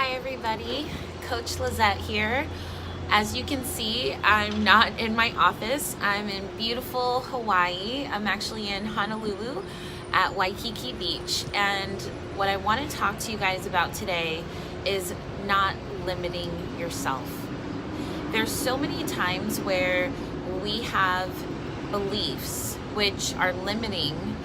Hi everybody, Coach Lizette here. As you can see, I'm not in my office. I'm in beautiful Hawaii. I'm actually in Honolulu at Waikiki Beach. And what I want to talk to you guys about today is not limiting yourself. There's so many times where we have beliefs which are limiting,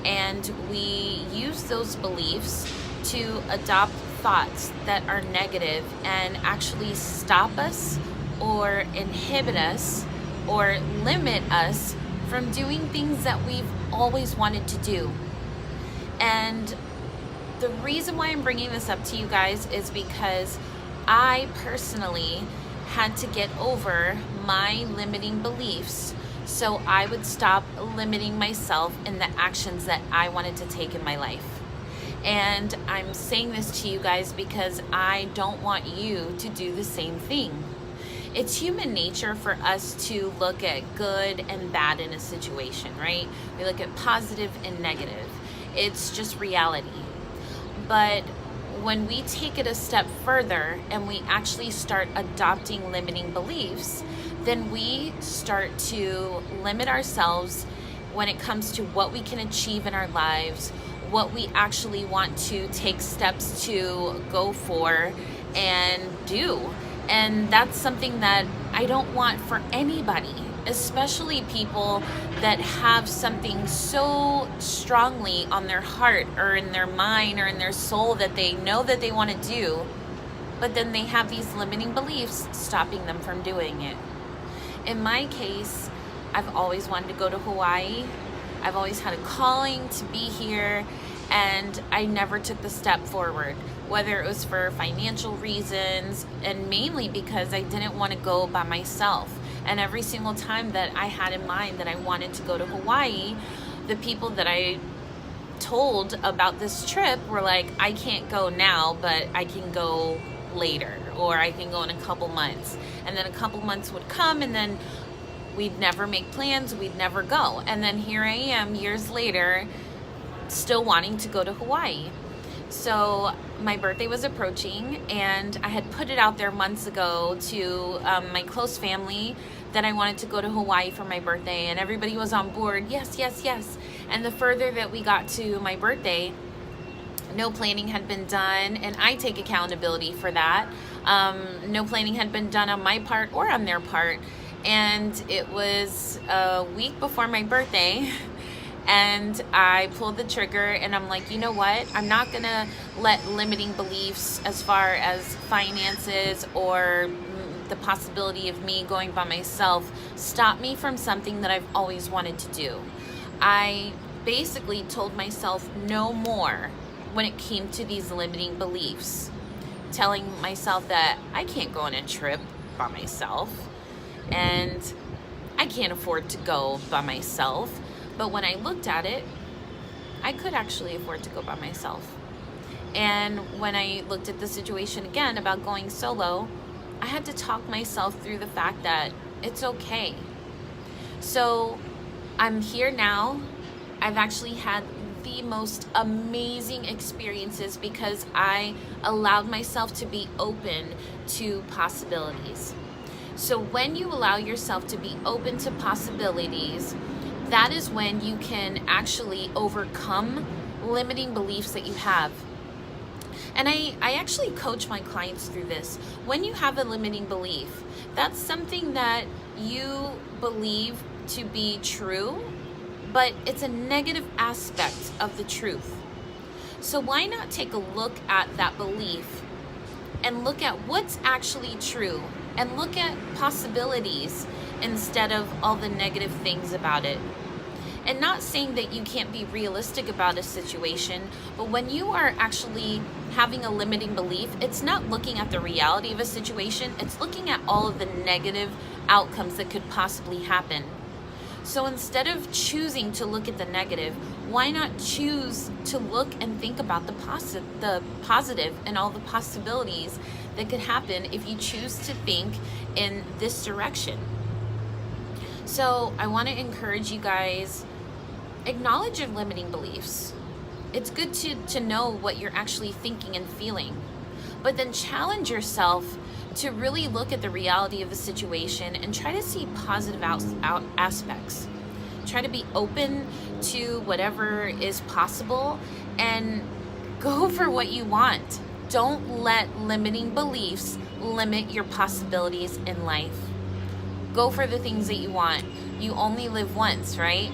and we use those beliefs to adopt thoughts that are negative and actually stop us or inhibit us or limit us from doing things that we've always wanted to do. And the reason why I'm bringing this up to you guys is because I personally had to get over my limiting beliefs so I would stop limiting myself in the actions that I wanted to take in my life. And I'm saying this to you guys because I don't want you to do the same thing. It's human nature for us to look at good and bad in a situation, right? We look at positive and negative. It's just reality. But when we take it a step further and we actually start adopting limiting beliefs, then we start to limit ourselves when it comes to what we can achieve in our lives, what we actually want to take steps to go for and do. And that's something that I don't want for anybody, especially people that have something so strongly on their heart or in their mind or in their soul that they know that they want to do, but then they have these limiting beliefs stopping them from doing it. In my case, I've always wanted to go to Hawaii. I've always had a calling to be here, and I never took the step forward, whether it was for financial reasons and mainly because I didn't want to go by myself. And every single time that I had in mind that I wanted to go to Hawaii, the people that I told about this trip were like, I can't go now, but I can go later, or I can go in a couple months. And then a couple months would come, and then we'd never make plans, we'd never go. And then here I am years later, still wanting to go to Hawaii. So my birthday was approaching, and I had put it out there months ago to my close family that I wanted to go to Hawaii for my birthday, and everybody was on board. Yes, yes, yes. And the further that we got to my birthday, no planning had been done, and I take accountability for that. No planning had been done on my part or on their part. And it was a week before my birthday, and I pulled the trigger, and I'm like, you know what? I'm not gonna let limiting beliefs as far as finances or the possibility of me going by myself stop me from something that I've always wanted to do. I basically told myself no more when it came to these limiting beliefs, telling myself that I can't go on a trip by myself, and I can't afford to go by myself. But when I looked at it, I could actually afford to go by myself. And when I looked at the situation again about going solo, I had to talk myself through the fact that it's okay. So I'm here now. I've actually had the most amazing experiences because I allowed myself to be open to possibilities. So when you allow yourself to be open to possibilities, that is when you can actually overcome limiting beliefs that you have. And I actually coach my clients through this. When you have a limiting belief, that's something that you believe to be true, but it's a negative aspect of the truth. So why not take a look at that belief and look at what's actually true and look at possibilities instead of all the negative things about it. And not saying that you can't be realistic about a situation, but when you are actually having a limiting belief, it's not looking at the reality of a situation, it's looking at all of the negative outcomes that could possibly happen. So instead of choosing to look at the negative, why not choose to look and think about the positive and all the possibilities that could happen if you choose to think in this direction? So I want to encourage you guys, acknowledge your limiting beliefs. It's good to know what you're actually thinking and feeling. but then challenge yourself to really look at the reality of the situation and try to see positive aspects. Try to be open to whatever is possible and go for what you want. Don't let limiting beliefs limit your possibilities in life. Go for the things that you want. You only live once, right?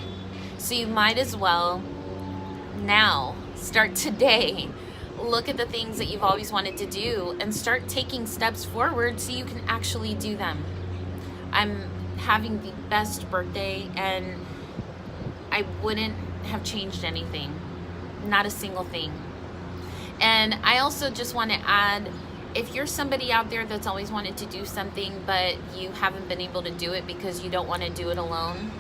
So you might as well now, start today, look at the things that you've always wanted to do and start taking steps forward so you can actually do them. I'm having the best birthday and I wouldn't have changed anything, not a single thing. And I also just want to add, if you're somebody out there that's always wanted to do something but you haven't been able to do it because you don't want to do it alone,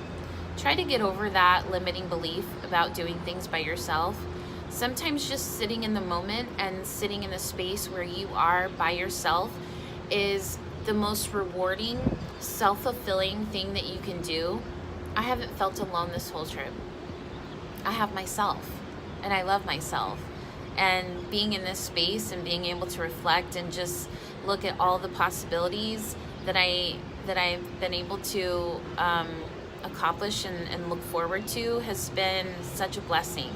try to get over that limiting belief about doing things by yourself. Sometimes just sitting in the moment and sitting in the space where you are by yourself is the most rewarding, self-fulfilling thing that you can do. I haven't felt alone this whole trip. I have myself and I love myself. And being in this space and being able to reflect and just look at all the possibilities that I've been able to accomplish and look forward to has been such a blessing.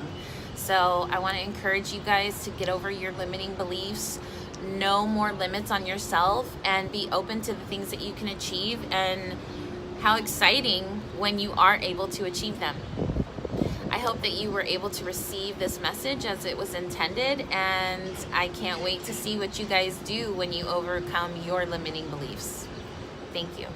So I want to encourage you guys to get over your limiting beliefs, no more limits on yourself, and be open to the things that you can achieve and how exciting when you are able to achieve them. I hope that you were able to receive this message as it was intended, and I can't wait to see what you guys do when you overcome your limiting beliefs. Thank you.